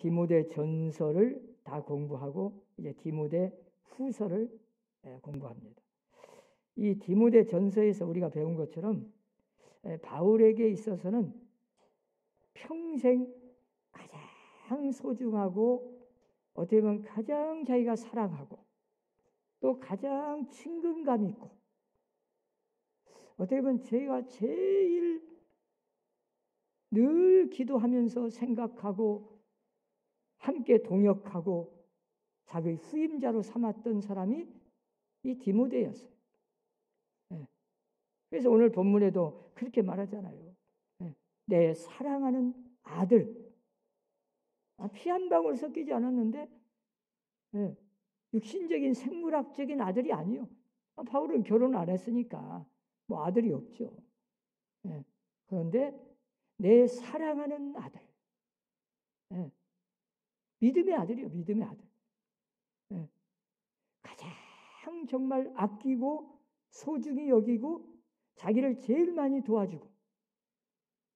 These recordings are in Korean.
디모데 전서를 다 공부하고 이제 디모데 후서를 공부합니다. 이 디모데 전서에서 우리가 배운 것처럼 바울에게 있어서는 평생 가장 소중하고 어떻게 보면 가장 자기가 사랑하고 또 가장 친근감 있고 어떻게 보면 제가 제일 늘 기도하면서 생각하고 함께 동역하고 자기 후임자로 삼았던 사람이 이 디모데였어요. 그래서 오늘 본문에도 그렇게 말하잖아요. 내 사랑하는 아들. 피 한 방울 섞이지 않았는데 육신적인 생물학적인 아들이 아니요. 바울은 결혼 안 했으니까 뭐 아들이 없죠. 그런데 내 사랑하는 아들. 믿음의 아들이요. 믿음의 아들. 가장 정말 아끼고 소중히 여기고 자기를 제일 많이 도와주고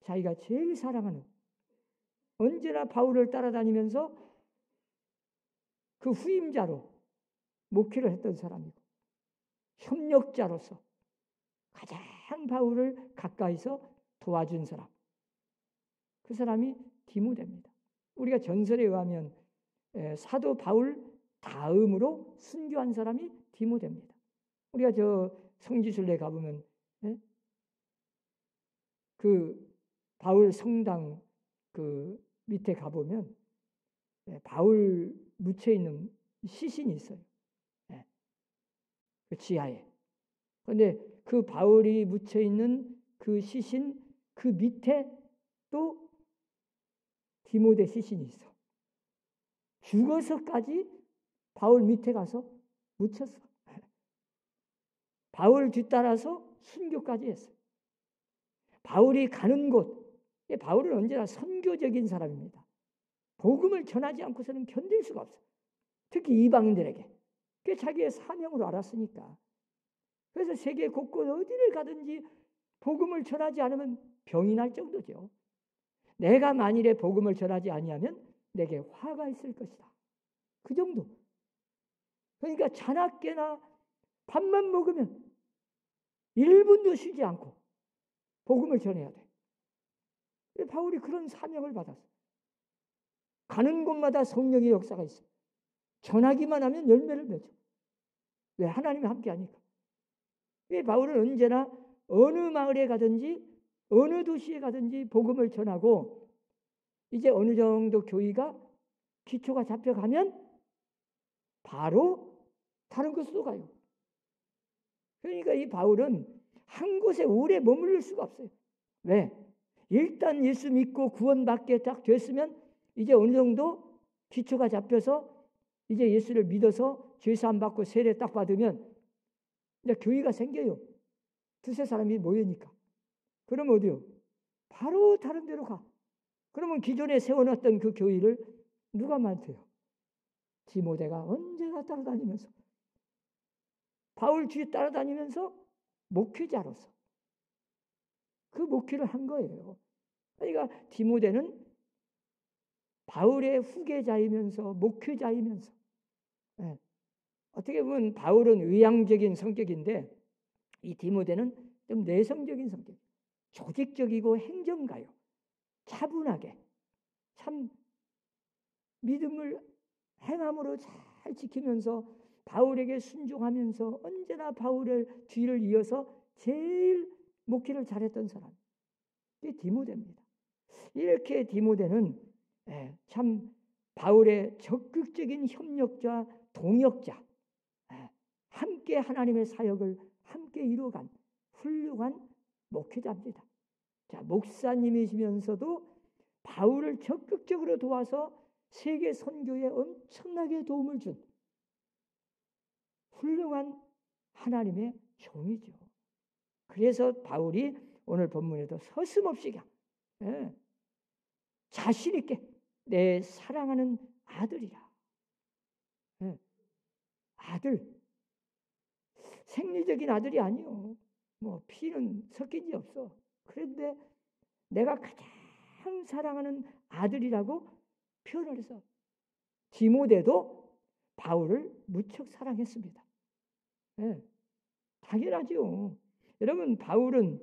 자기가 제일 사랑하는 언제나 바울을 따라다니면서 그 후임자로 목회를 했던 사람이고 협력자로서 가장 바울을 가까이서 도와준 사람. 그 사람이 디모데입니다. 우리가 전설에 의하면 사도 바울 다음으로 순교한 사람이 디모데입니다. 우리가 저 성지순례 가보면 그 바울 성당 그 밑에 가보면 바울 묻혀 있는 시신이 있어요. 그 지하에. 그런데 그 바울이 묻혀 있는 그 시신 그 밑에 또 디모데 시신이 있어. 죽어서까지 바울 밑에 가서 묻혔어. 바울 뒤따라서 순교까지 했어요. 바울이 가는 곳, 바울은 언제나 선교적인 사람입니다. 복음을 전하지 않고서는 견딜 수가 없어요. 특히 이방인들에게. 그게 자기의 사명으로 알았으니까. 그래서 세계 곳곳 어디를 가든지 복음을 전하지 않으면 병이 날 정도죠. 내가 만일에 복음을 전하지 아니하면 내게 화가 있을 것이다. 그 정도. 그러니까 자나깨나 밥만 먹으면 1분도 쉬지 않고 복음을 전해야 돼. 바울이 그런 사명을 받았어. 가는 곳마다 성령의 역사가 있어. 전하기만 하면 열매를 맺어. 왜? 하나님이 함께 하니까. 왜? 바울은 언제나 어느 마을에 가든지 어느 도시에 가든지 복음을 전하고 이제 어느 정도 교회가 기초가 잡혀가면 바로 다른 곳으로 가요. 그러니까 이 바울은 한 곳에 오래 머무를 수가 없어요. 왜? 일단 예수 믿고 구원받게 딱 됐으면 이제 어느 정도 기초가 잡혀서 이제 예수를 믿어서 죄사함 받고 세례 딱 받으면 이제 교회가 생겨요. 두세 사람이 모이니까. 그럼 어디요? 바로 다른 데로 가. 그러면 기존에 세워놨던 그 교회를 누가 맡아요? 디모데가 언제나 따라다니면서 바울 뒤에 따라다니면서 목회자로서 그 목회를 한 거예요. 그러니까 디모데는 바울의 후계자이면서 목회자이면서 어떻게 보면 바울은 의향적인 성격인데 이 디모데는 좀 내성적인 성격, 조직적이고 행정가요. 차분하게 참 믿음을 행함으로 잘 지키면서 바울에게 순종하면서 언제나 바울의 뒤를 이어서 제일 목회를 잘했던 사람. 이게 디모데입니다. 이렇게 디모데는 참 바울의 적극적인 협력자, 동역자, 함께 하나님의 사역을 함께 이루어간 훌륭한 목회자입니다. 자, 목사님이시면서도 바울을 적극적으로 도와서 세계 선교에 엄청나게 도움을 준 훌륭한 하나님의 종이죠. 그래서 바울이 오늘 본문에도 서슴없이 자신 있게 내 사랑하는 아들이라. 아들. 생리적인 아들이 아니요. 뭐 피는 섞인 지 없어. 그런데 내가 가장 사랑하는 아들이라고 표현을 해서 디모데도 바울을 무척 사랑했습니다. 네, 당연하죠. 여러분, 바울은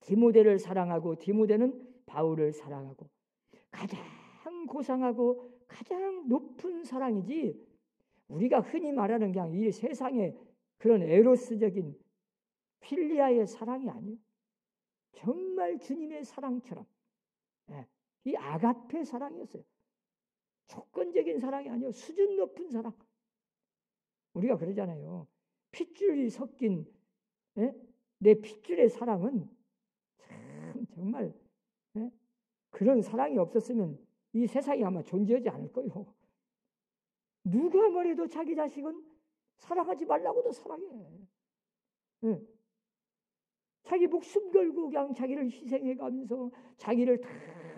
디모데를 사랑하고 디모데는 바울을 사랑하고 가장 고상하고 가장 높은 사랑이지, 우리가 흔히 말하는 그냥 이 세상의 그런 에로스적인 필리아의 사랑이 아니에요. 정말 주님의 사랑처럼, 이 아가페 사랑이었어요. 조건적인 사랑이 아니에요. 수준 높은 사랑. 우리가 그러잖아요. 핏줄이 섞인 내 핏줄의 사랑은 참 정말 그런 사랑이 없었으면 이 세상이 아마 존재하지 않을 거예요. 누가 뭐래도 자기 자식은 사랑하지 말라고도 사랑해. 자기 목숨 걸고 그냥 자기를 희생해가면서 자기를 다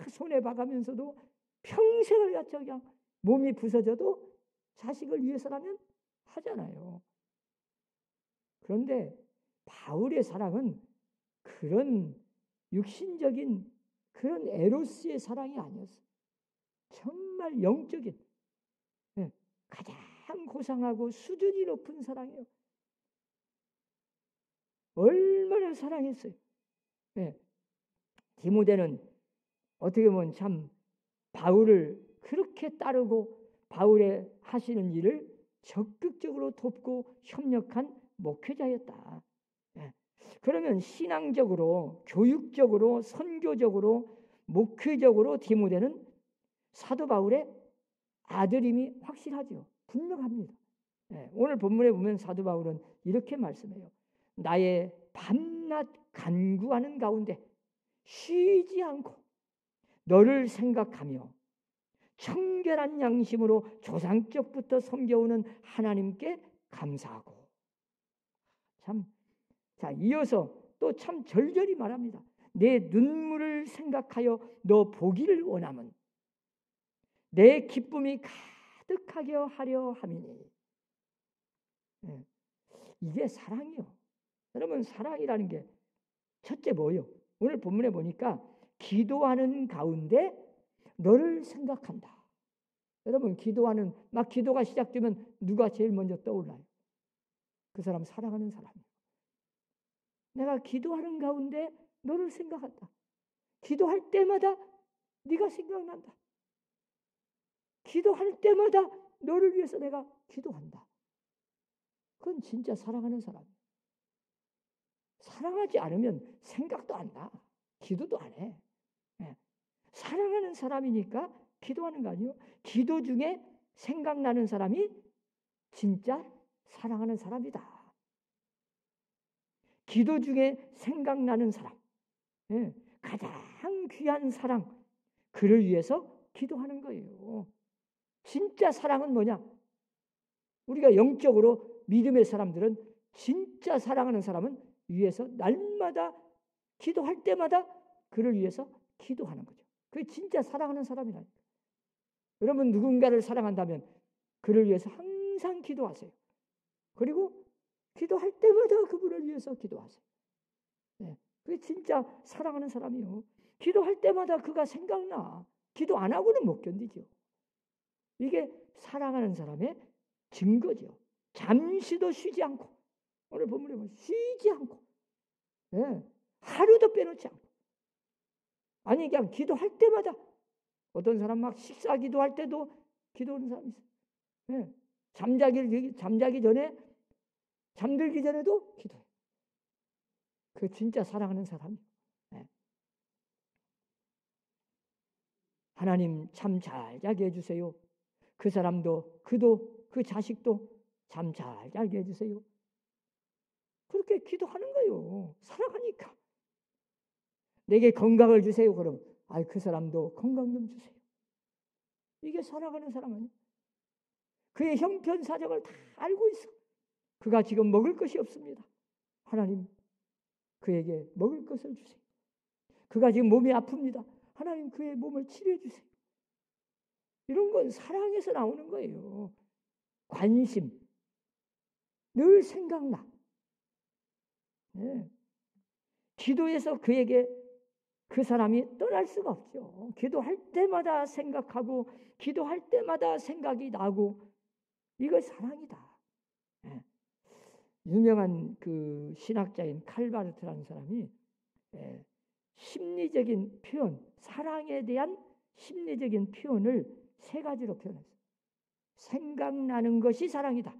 손에 봐가면서도 평생을 갖춰 그냥 몸이 부서져도 자식을 위해서라면 하잖아요. 그런데 바울의 사랑은 그런 육신적인 그런 에로스의 사랑이 아니었어요. 정말 영적인, 가장 고상하고 수준이 높은 사랑이에요. 얼마나 사랑했어요. 디모데는 어떻게 보면 참 바울을 그렇게 따르고 바울의 하시는 일을 적극적으로 돕고 협력한 목회자였다. 그러면 신앙적으로, 교육적으로, 선교적으로, 목회적으로 디모데는 사도 바울의 아들임이 확실하죠. 분명합니다. 오늘 본문에 보면 사도 바울은 이렇게 말씀해요. 나의 밤낮 간구하는 가운데 쉬지 않고 너를 생각하며 청결한 양심으로 조상적부터 섬겨오는 하나님께 감사하고. 참, 자, 이어서 또 참 절절히 말합니다. 내 눈물을 생각하여 너 보기를 원함은 내 기쁨이 가득하게 하려 함이니. 이게 사랑이요. 여러분, 사랑이라는 게 첫째 뭐예요? 오늘 본문에 보니까 기도하는 가운데 너를 생각한다. 여러분, 기도하는 막 기도가 시작되면 누가 제일 먼저 떠올라요? 그 사람 사랑하는 사람이에요. 내가 기도하는 가운데 너를 생각한다. 기도할 때마다 네가 생각난다. 기도할 때마다 너를 위해서 내가 기도한다. 그건 진짜 사랑하는 사람이에요. 사랑하지 않으면 생각도 안 나. 기도도 안 해. 사랑하는 사람이니까 기도하는 거 아니에요? 기도 중에 생각나는 사람이 진짜 사랑하는 사람이다. 기도 중에 생각나는 사람, 가장 귀한 사랑, 그를 위해서 기도하는 거예요. 진짜 사랑은 뭐냐? 우리가 영적으로 믿음의 사람들은 진짜 사랑하는 사람은 위해서 날마다 기도할 때마다 그를 위해서 기도하는 거죠. 그게 진짜 사랑하는 사람이라니까. 여러분, 누군가를 사랑한다면 그를 위해서 항상 기도하세요. 그리고 기도할 때마다 그분을 위해서 기도하세요. 그게 진짜 사랑하는 사람이요. 기도할 때마다 그가 생각나. 기도 안 하고는 못 견디죠. 이게 사랑하는 사람의 증거죠. 잠시도 쉬지 않고, 오늘 본문에 보면 쉬지 않고, 하루도 빼놓지 않고, 아니 그냥 기도할 때마다, 어떤 사람 막 식사 기도할 때도 기도하는 사람이 있어요. 잠자기 전에, 잠들기 전에도 기도해. 그 진짜 사랑하는 사람이. 하나님 참 잘 자게 해주세요. 그 사람도, 그도, 그 자식도 참 잘 자게 해주세요. 그렇게 기도하는 거예요. 사랑하니까. 내게 건강을 주세요. 그럼 그 사람도 건강 좀 주세요. 이게 사랑하는 사람 아니에요? 그의 형편 사정을 다 알고 있어. 그가 지금 먹을 것이 없습니다. 하나님, 그에게 먹을 것을 주세요. 그가 지금 몸이 아픕니다. 하나님, 그의 몸을 치료해 주세요. 이런 건 사랑에서 나오는 거예요. 관심, 늘 생각나. 기도해서 그에게 그 사람이 떠날 수가 없죠. 기도할 때마다 생각하고 기도할 때마다 생각이 나고 이거 사랑이다. 예. 유명한 그 신학자인 칼바르트라는 사람이 심리적인 표현, 사랑에 대한 심리적인 표현을 세 가지로 표현했어요. 생각나는 것이 사랑이다.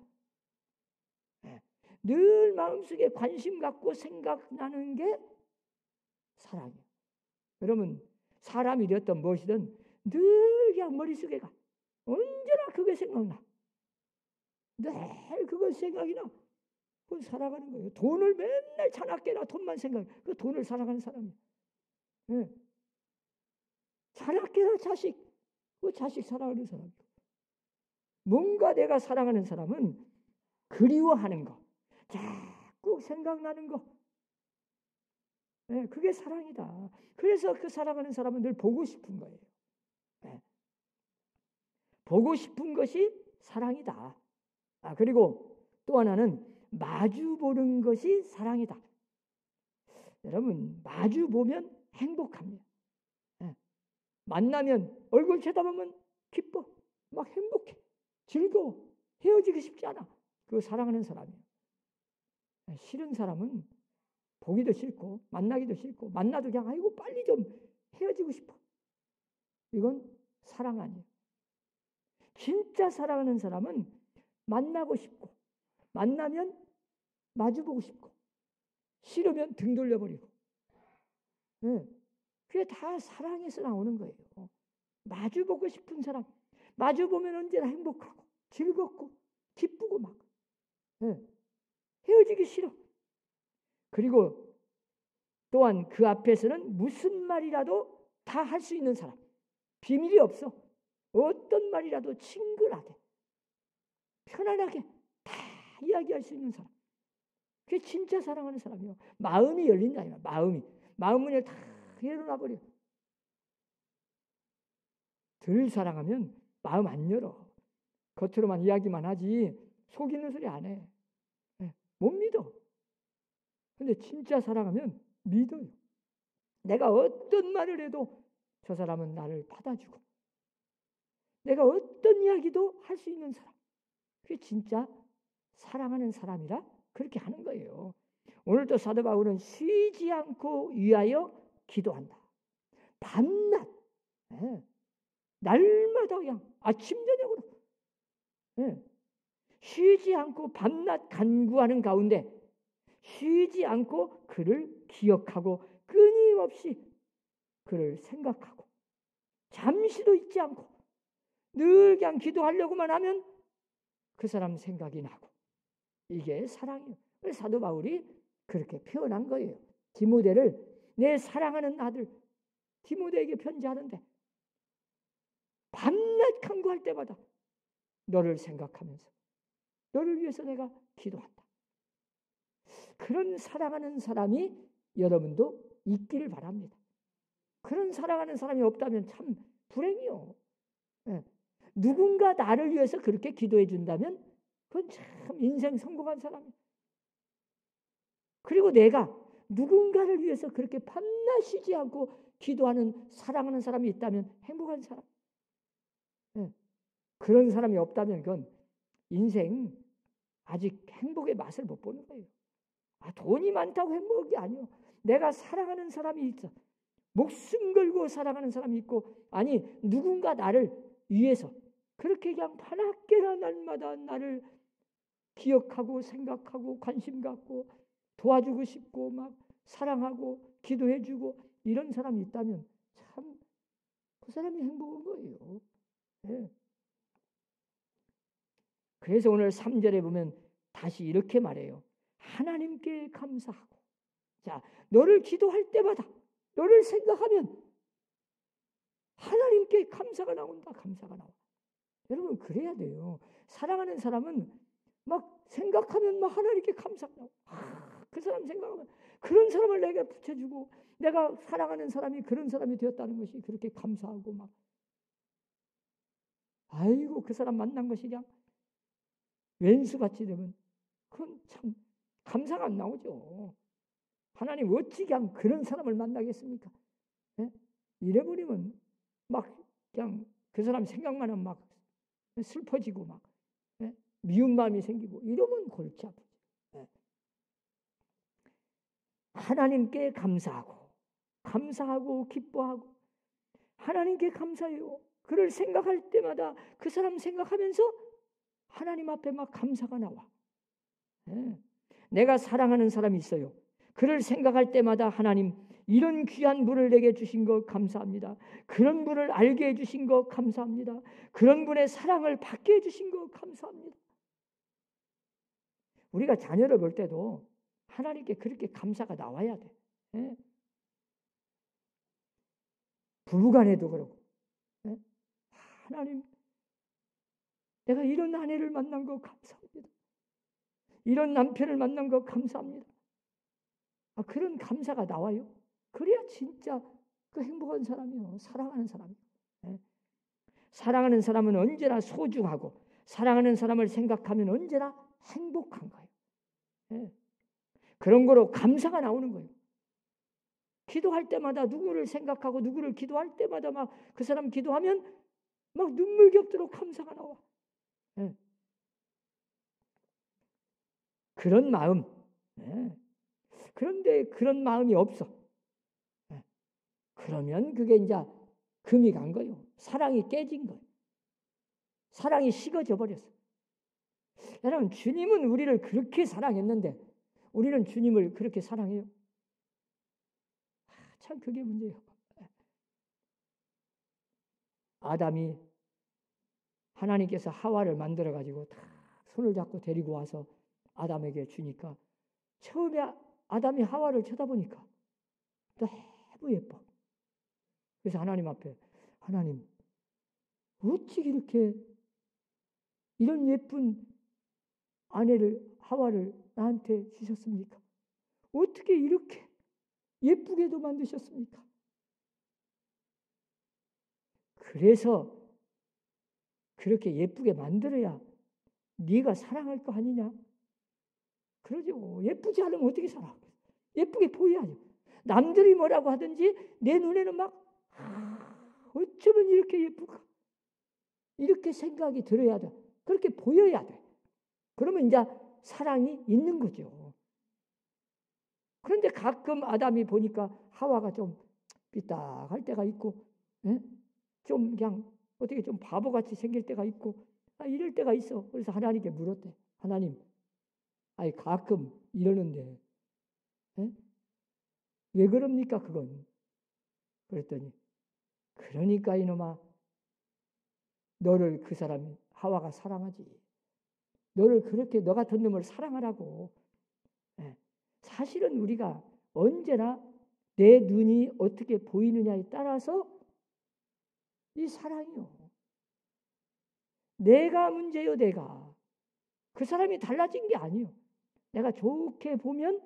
늘 마음속에 관심 갖고 생각나는 게 사랑이에요. 여러분 사람이 되었든 무엇이든 늘 그냥 머릿속에 가. 언제나 그게 생각나. 늘 그거 생각이 나. 그건 살아가는 거예요. 돈을 맨날 자나깨나 돈만 생각해. 그 돈을 살아가는 사람이에요. 네. 자나깨나 자식. 그 자식 살아가는 사람이에요. 뭔가 내가 사랑하는 사람은 그리워하는 거. 자꾸 생각나는 거. 네, 그게 사랑이다. 그래서 그 사랑하는 사람은 늘 보고 싶은 거예요. 네. 보고 싶은 것이 사랑이다. 그리고 또 하나는 마주 보는 것이 사랑이다. 여러분 마주 보면 행복합니다. 네. 만나면 얼굴 쳐다보면 기뻐. 막 행복해. 즐거워. 헤어지기 쉽지 않아. 그거 사랑하는 사람이에요. 싫은 사람은 보기도 싫고 만나기도 싫고 만나도 그냥 아이고 빨리 좀 헤어지고 싶어. 이건 사랑 아니에요. 진짜 사랑하는 사람은 만나고 싶고 만나면 마주보고 싶고 싫으면 등 돌려버리고. 네. 그게 다 사랑에서 나오는 거예요. 마주보고 싶은 사람. 마주보면 언제나 행복하고 즐겁고 기쁘고 막. 네. 헤어지기 싫어. 그리고 또한 그 앞에서는 무슨 말이라도 다 할 수 있는 사람. 비밀이 없어. 어떤 말이라도 친근하게 편안하게 다 이야기할 수 있는 사람. 그게 진짜 사랑하는 사람이에요. 마음이 열린다. 마음 문을 다 열어놔버려. 덜 사랑하면 마음 안 열어. 겉으로만 이야기만 하지 속이는 소리 안 해. 못 믿어. 근데 진짜 사랑하면 믿어요. 내가 어떤 말을 해도 저 사람은 나를 받아주고 내가 어떤 이야기도 할 수 있는 사람. 그게 진짜 사랑하는 사람이라 그렇게 하는 거예요. 오늘도 사도 바울은 쉬지 않고 위하여 기도한다. 밤낮. 네. 날마다 그냥 아침 저녁으로. 네. 쉬지 않고 밤낮 간구하는 가운데 쉬지 않고 그를 기억하고 끊임없이 그를 생각하고 잠시도 잊지 않고 늘 그냥 기도하려고만 하면 그 사람 생각이 나고 이게 사랑이에요. 사도 바울이 그렇게 표현한 거예요. 디모데를 내 사랑하는 아들 디모데에게 편지하는데 밤낮 간구할 때마다 너를 생각하면서 너를 위해서 내가 기도한다. 그런 사랑하는 사람이 여러분도 있기를 바랍니다. 그런 사랑하는 사람이 없다면 참 불행이요. 네. 누군가 나를 위해서 그렇게 기도해 준다면 그건 참 인생 성공한 사람이에요. 그리고 내가 누군가를 위해서 그렇게 밤낮 쉬지 않고 기도하는 사랑하는 사람이 있다면 행복한 사람. 네. 그런 사람이 없다면 그건 인생 아직 행복의 맛을 못 보는 거예요. 돈이 많다고 행복이 아니요. 내가 사랑하는 사람이 있어. 목숨 걸고 사랑하는 사람이 있고 아니 누군가 나를 위해서 그렇게 그냥 밤낮게나 날마다 나를 기억하고 생각하고 관심 갖고 도와주고 싶고 막 사랑하고 기도해주고 이런 사람이 있다면 참 그 사람이 행복한 거예요. 네. 그래서 오늘 3절에 보면 다시 이렇게 말해요. 하나님께 감사하고. 자, 너를 기도할 때마다 너를 생각하면 하나님께 감사가 나온다. 감사가 나와. 여러분 그래야 돼요. 사랑하는 사람은 막 생각하면 막 하나님께 감사가 나와. 그 사람 생각하면 그런 사람을 내게 붙여주고 내가 사랑하는 사람이 그런 사람이 되었다는 것이 그렇게 감사하고 막 아이고 그 사람 만난 것이 그냥 왼수같이 되면 그건 참 감사가 안 나오죠. 하나님 어찌 그냥 그런 사람을 만나겠습니까? 잃어버리면 막 그냥 그 사람 생각만 하면 막 슬퍼지고 막 미운 마음이 생기고 이러면 골치 아프죠. 하나님께 감사하고 기뻐하고 하나님께 감사해요. 그를 생각할 때마다 그 사람 생각하면서 하나님 앞에 막 감사가 나와. 내가 사랑하는 사람이 있어요. 그를 생각할 때마다 하나님 이런 귀한 분을 내게 주신 것 감사합니다. 그런 분을 알게 해주신 것 감사합니다. 그런 분의 사랑을 받게 해주신 것 감사합니다. 우리가 자녀를 볼 때도 하나님께 그렇게 감사가 나와야 돼. 부부간에도 그렇고 하나님 내가 이런 아내를 만난 것 감사합니다. 이런 남편을 만난 것 감사합니다. 그런 감사가 나와요. 그래야 진짜 그 행복한 사람이요. 사랑하는 사람이요. 사랑하는 사람은 언제나 소중하고 사랑하는 사람을 생각하면 언제나 행복한 거예요. 그런 거로 감사가 나오는 거예요. 기도할 때마다 누구를 생각하고 누구를 기도할 때마다 막 그 사람 기도하면 막 눈물 겹도록 감사가 나와. 그런 마음. 그런데 그런 마음이 없어. 그러면 그게 이제 금이 간 거예요. 사랑이 깨진 거예요. 사랑이 식어져 버렸어. 여러분 주님은 우리를 그렇게 사랑했는데 우리는 주님을 그렇게 사랑해요? 참 그게 문제예요. 아담이 하나님께서 하와를 만들어 가지고 다 손을 잡고 데리고 와서 아담에게 주니까 처음에 아담이 하와를 쳐다보니까 너무 예뻐. 그래서 하나님 앞에 하나님 어찌 이렇게 이런 예쁜 아내를 하와를 나한테 주셨습니까? 어떻게 이렇게 예쁘게도 만드셨습니까? 그래서 그렇게 예쁘게 만들어야 네가 사랑할 거 아니냐? 그러죠. 예쁘지 않으면 어떻게 살아? 예쁘게 보여야죠. 남들이 뭐라고 하든지 내 눈에는 막 어쩌면 이렇게 예쁠까? 이렇게 생각이 들어야 돼. 그렇게 보여야 돼. 그러면 이제 사랑이 있는 거죠. 그런데 가끔 아담이 보니까 하와가 좀 삐딱할 때가 있고, 좀 그냥 어떻게 좀 바보같이 생길 때가 있고, 이럴 때가 있어. 그래서 하나님께 물었대. 하나님, 아니 가끔 이러는데, 왜 그럽니까 그건? 그랬더니 그러니까 이놈아, 너를 그 사람이 하와가 사랑하지. 너를 그렇게 너 같은 놈을 사랑하라고. 사실은 우리가 언제나 내 눈이 어떻게 보이느냐에 따라서 이 사랑이요. 내가 문제요, 내가. 그 사람이 달라진 게 아니요. 내가 좋게 보면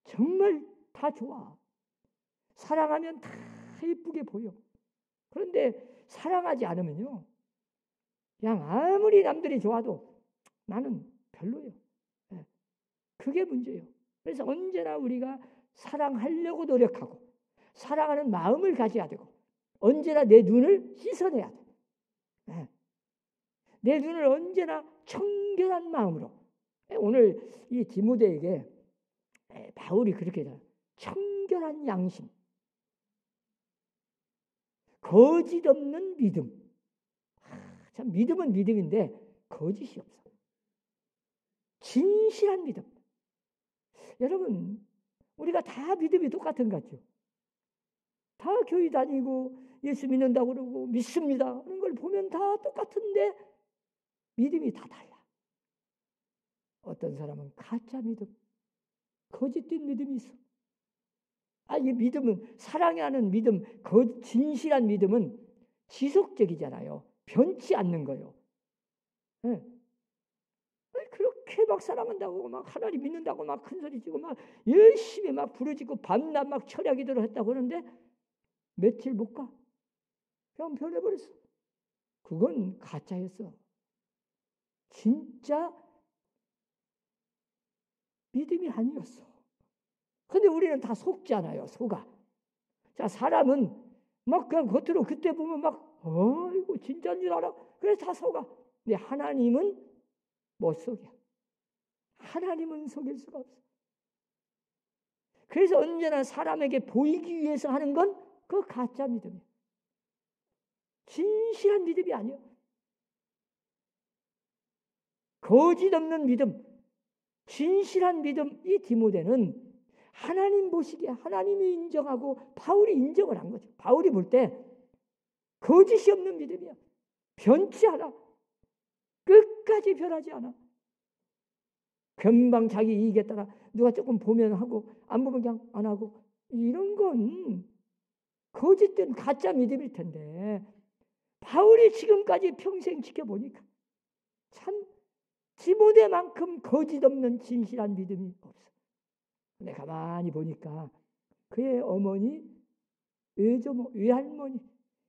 정말 다 좋아. 사랑하면 다 예쁘게 보여. 그런데 사랑하지 않으면요. 그냥 아무리 남들이 좋아도 나는 별로예요. 그게 문제예요. 그래서 언제나 우리가 사랑하려고 노력하고 사랑하는 마음을 가져야 되고 언제나 내 눈을 씻어내야 돼. 내 눈을 언제나 청결한 마음으로. 오늘 이 디모데에게 바울이 그렇게 해요. 청결한 양심, 거짓 없는 믿음. 참 믿음은 믿음인데 거짓이 없어. 진실한 믿음. 여러분 우리가 다 믿음이 똑같은 것 같죠? 다 교회 다니고 예수 믿는다고 그러고 믿습니다 하는 걸 보면 다 똑같은데 믿음이 다 달라. 어떤 사람은 가짜 믿음, 거짓된 믿음이 있어. 이 믿음은 사랑하는 믿음, 진실한 믿음은 지속적이잖아요. 변치 않는 거요. 네. 그렇게 막 사랑한다고 막 하나님 믿는다고 막 큰소리치고 막 열심히 막 부르짖고 밤낮 막 철야기도를 했다고 하는데 며칠 못 가. 그냥 변해버렸어. 그건 가짜였어. 진짜 믿음이 아니었어. 근데 우리는 다 속잖아요. 속아. 자, 사람은 막 그냥 겉으로 그때 보면 막 이거 진짜인 줄 알아. 그래서 다 속아. 근데 하나님은 못 속여. 하나님은 속일 수가 없어. 그래서 언제나 사람에게 보이기 위해서 하는 건 그 가짜 믿음이에요. 진실한 믿음이 아니에요. 거짓 없는 믿음, 진실한 믿음. 이 디모데는 하나님 보시기에 하나님이 인정하고 바울이 인정을 한 거죠. 바울이 볼 때 거짓이 없는 믿음이야. 변치 않아. 끝까지 변하지 않아. 금방 자기 이익에 따라 누가 조금 보면 하고 안 보면 그냥 안 하고, 이런 건 거짓된 가짜 믿음일 텐데 바울이 지금까지 평생 지켜보니까 참 디모데만큼 거짓 없는 진실한 믿음이 없어. 근데 가만히 보니까 그의 어머니, 외조모, 외할머니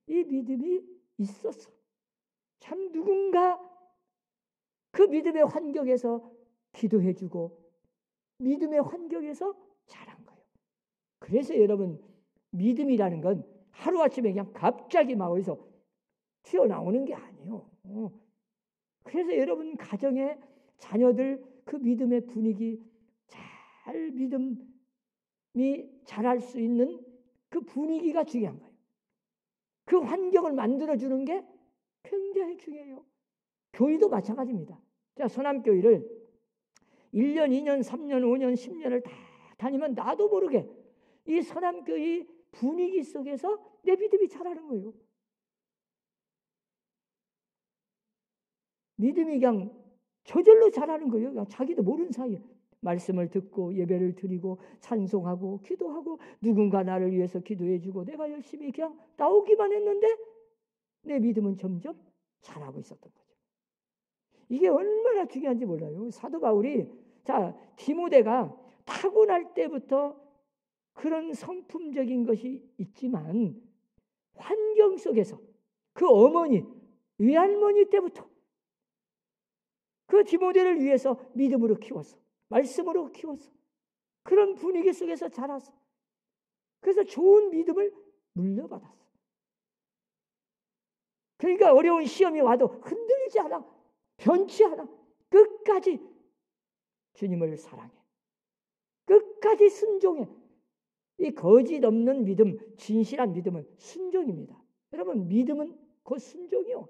이 믿음이 있었어. 참 누군가 그 믿음의 환경에서 기도해주고 믿음의 환경에서 자란 거예요. 그래서 여러분, 믿음이라는 건 하루아침에 그냥 갑자기 막 어디서 튀어나오는 게 아니에요. 그래서 여러분 가정에 자녀들 그 믿음의 분위기 잘 믿음이 자랄 수 있는 그 분위기가 중요한 거예요. 그 환경을 만들어주는 게 굉장히 중요해요. 교회도 마찬가지입니다. 자, 서남교회를 1년, 2년, 3년, 5년, 10년을 다 다니면 나도 모르게 이 서남교회 분위기 속에서 내 믿음이 자라는 거예요. 믿음이 그냥 저절로 자라는 거예요. 그냥 자기도 모르는 사이에 말씀을 듣고 예배를 드리고 찬송하고 기도하고 누군가 나를 위해서 기도해주고 내가 열심히 그냥 나오기만 했는데 내 믿음은 점점 자라고 있었던 거죠. 이게 얼마나 중요한지 몰라요. 사도 바울이, 자, 디모데가 타고날 때부터 그런 성품적인 것이 있지만 환경 속에서 그 어머니, 외할머니 때부터 그 디모데를 위해서 믿음으로 키웠어. 말씀으로 키웠어. 그런 분위기 속에서 자랐어. 그래서 좋은 믿음을 물려받았어. 그러니까 어려운 시험이 와도 흔들리지 않아. 변치 않아. 끝까지 주님을 사랑해. 끝까지 순종해. 이 거짓 없는 믿음, 진실한 믿음은 순종입니다. 여러분, 믿음은 그 순종이요.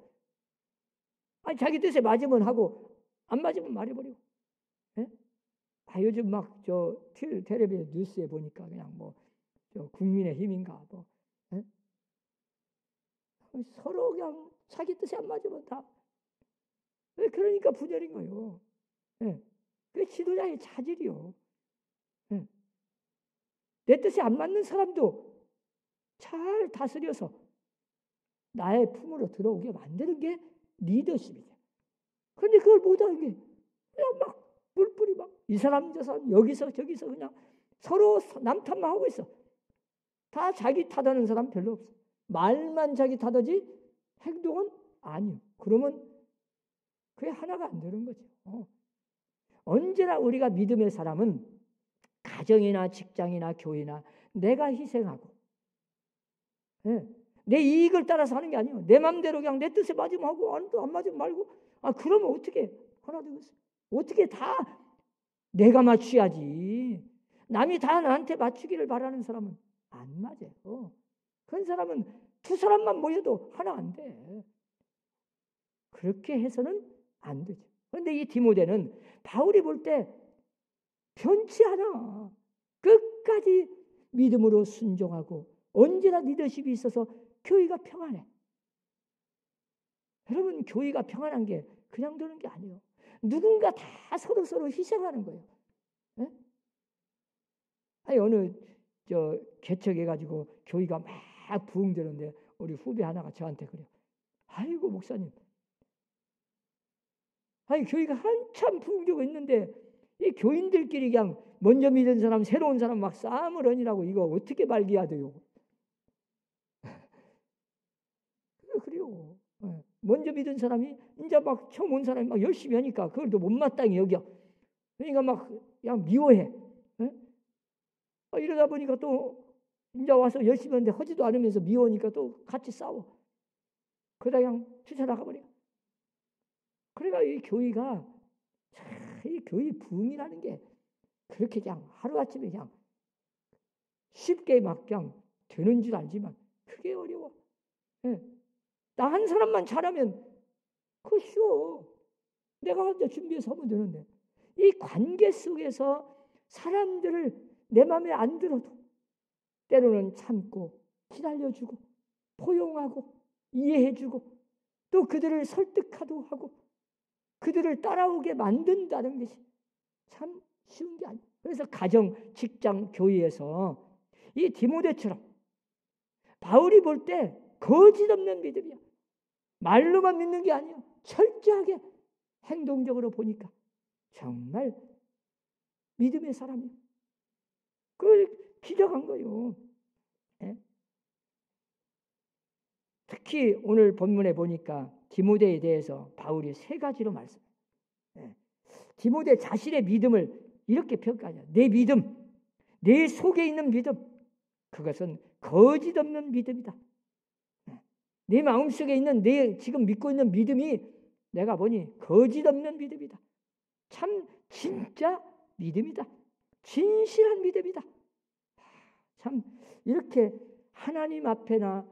아니, 자기 뜻에 맞으면 하고 안 맞으면 말해버리고. 예? 요즘 막 저 텔레비전 뉴스에 보니까 그냥 뭐 저 국민의힘인가 뭐, 예? 서로 그냥 자기 뜻에 안 맞으면 다. 그러니까 분열인 거예요. 예. 그 지도자의 자질이요. 예. 내 뜻에 안 맞는 사람도 잘 다스려서 나의 품으로 들어오게 만드는 게 리더십이죠. 그런데 그걸 못하는 게 그냥 막 뿔뿔이 막 이 사람 저 사람 여기서 저기서 그냥 서로 남 탓만 하고 있어. 다 자기 탓하는 사람 별로 없어. 말만 자기 탓하지 행동은 아니요. 그러면 그게 하나가 안 되는 거죠. 언제나 우리가 믿음의 사람은 가정이나 직장이나 교회나 내가 희생하고, 네, 내 이익을 따라서 하는 게 아니에요. 내 마음대로 그냥 내 뜻에 맞으면 하고 안 맞으면 말고. 그러면 어떻게 하나 되겠어요? 어떻게 다 내가 맞춰야지. 남이 다 나한테 맞추기를 바라는 사람은 안 맞아요. 그런 사람은 두 사람만 모여도 하나 안 돼. 그렇게 해서는 안 되죠. 그런데 이 디모데는 바울이 볼 때 변치 않아. 끝까지 믿음으로 순종하고 언제나 리더십이 있어서 교회가 평안해. 여러분, 교회가 평안한 게 그냥 되는 게 아니에요. 누군가 다 서로 희생하는 거예요. 네? 아니, 어느 개척해가지고 교회가 막 부흥되는데 우리 후배 하나가 저한테 그래요. 아이고 목사님, 아니 교회가 한참 부흥되고 있는데 이 교인들끼리 그냥 먼저 믿은 사람, 새로운 사람 막 싸움을 하니라고 이거 어떻게 말기야 돼요? 그래요. 먼저 믿은 사람이 이제 막 처음 온 사람이 막 열심히 하니까 그걸 또 못마땅히 여겨. 그러니까 막 그냥 미워해. 이러다 보니까 또 이제 와서 열심히 하는데 하지도 않으면서 미워하니까 또 같이 싸워. 그러다 그냥 쫓아나가버려. 그러니까 이 교회가, 이 교회 부흥이라는 게 그렇게 그냥 하루아침에 그냥 쉽게 막 그냥 되는 줄 알지만 그게 어려워. 예. 나 한 사람만 잘하면 그거 쉬워. 내가 혼자 준비해서 하면 되는데, 이 관계 속에서 사람들을 내 마음에 안 들어도 때로는 참고 기다려주고 포용하고 이해해주고 또 그들을 설득하도 하고 그들을 따라오게 만든다는 것이 참 쉬운 게 아니에요. 그래서 가정, 직장, 교회에서 이 디모데처럼 바울이 볼 때 거짓 없는 믿음이야. 말로만 믿는 게 아니야. 철저하게 행동적으로 보니까 정말 믿음의 사람이야. 그걸 기적한 거예요. 예? 특히 오늘 본문에 보니까 디모데에 대해서 바울이 3가지로 말씀해요. 예. 디모데 자신의 믿음을 이렇게 평가해요. 내 믿음, 내 속에 있는 믿음, 그것은 거짓 없는 믿음이다. 예. 내 마음속에 있는 내 지금 믿고 있는 믿음이 내가 보니 거짓 없는 믿음이다. 참 진짜 믿음이다. 진실한 믿음이다. 참 이렇게 하나님 앞에나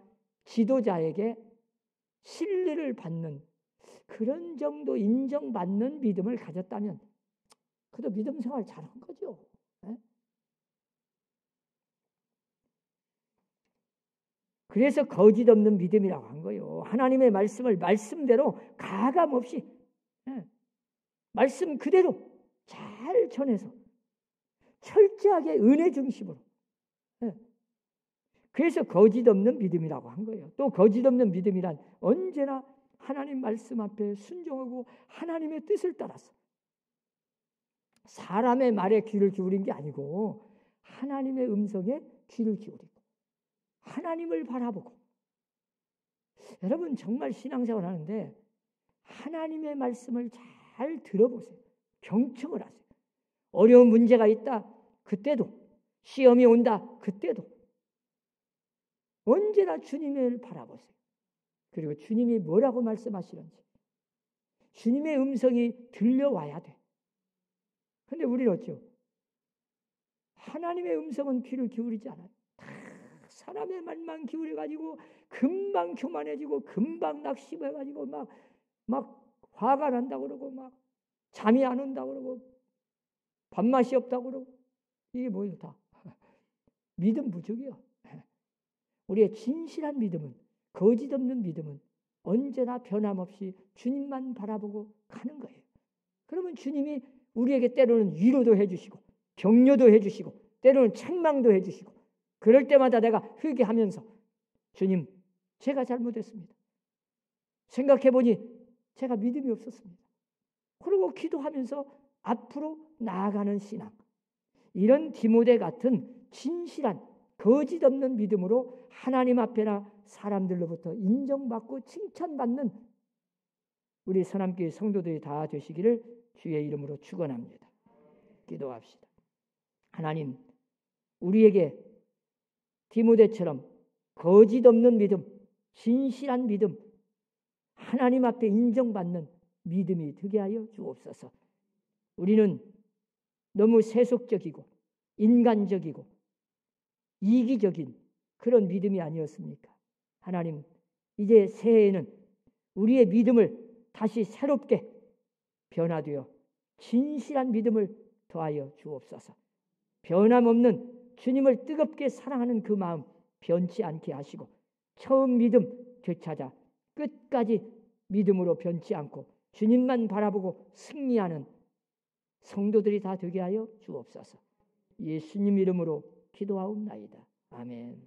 지도자에게 신뢰를 받는 그런 정도 인정받는 믿음을 가졌다면 그도 믿음 생활 잘한 거죠. 네? 그래서 거짓 없는 믿음이라고 한 거예요. 하나님의 말씀을 말씀대로 가감 없이 말씀 그대로 잘 전해서 철저하게 은혜 중심으로. 그래서 거짓 없는 믿음이라고 한 거예요. 또 거짓 없는 믿음이란 언제나 하나님 말씀 앞에 순종하고 하나님의 뜻을 따라서 사람의 말에 귀를 기울인 게 아니고 하나님의 음성에 귀를 기울이고 하나님을 바라보고. 여러분 정말 신앙생활 하는데 하나님의 말씀을 잘 들어보세요. 경청을 하세요. 어려운 문제가 있다 그때도, 시험이 온다 그때도 언제나 주님을 바라보세요. 그리고 주님이 뭐라고 말씀하시는지 주님의 음성이 들려와야 돼. 그런데 우리는 어쩌? 하나님의 음성은 귀를 기울이지 않아요. 다 사람의 말만 기울여가지고 금방 교만해지고 금방 낙심해가지고 막 화가 난다고 그러고 막 잠이 안 온다고 그러고 밥맛이 없다고 그러고 이게 뭐예요? 다 믿음 부족이요. 우리의 진실한 믿음은, 거짓 없는 믿음은 언제나 변함없이 주님만 바라보고 가는 거예요. 그러면 주님이 우리에게 때로는 위로도 해주시고 격려도 해주시고 때로는 책망도 해주시고 그럴 때마다 내가 회개하면서 주님 제가 잘못했습니다. 생각해보니 제가 믿음이 없었습니다. 그리고 기도하면서 앞으로 나아가는 신앙. 이런 디모데 같은 진실한 거짓 없는 믿음으로 하나님 앞에나 사람들로부터 인정받고 칭찬받는 우리 선함교회 성도들이 다 되시기를 주의 이름으로 축원합니다. 기도합시다. 하나님, 우리에게 디모데처럼 거짓 없는 믿음, 진실한 믿음, 하나님 앞에 인정받는 믿음이 되게 하여 주옵소서. 우리는 너무 세속적이고 인간적이고 이기적인 그런 믿음이 아니었습니까? 하나님, 이제 새해에는 우리의 믿음을 다시 새롭게 변화되어 진실한 믿음을 더하여 주옵소서. 변함없는 주님을 뜨겁게 사랑하는 그 마음 변치 않게 하시고 처음 믿음 되찾아 끝까지 믿음으로 변치 않고 주님만 바라보고 승리하는 성도들이 다 되게 하여 주옵소서. 예수님 이름으로 기도하옵나이다. 아멘.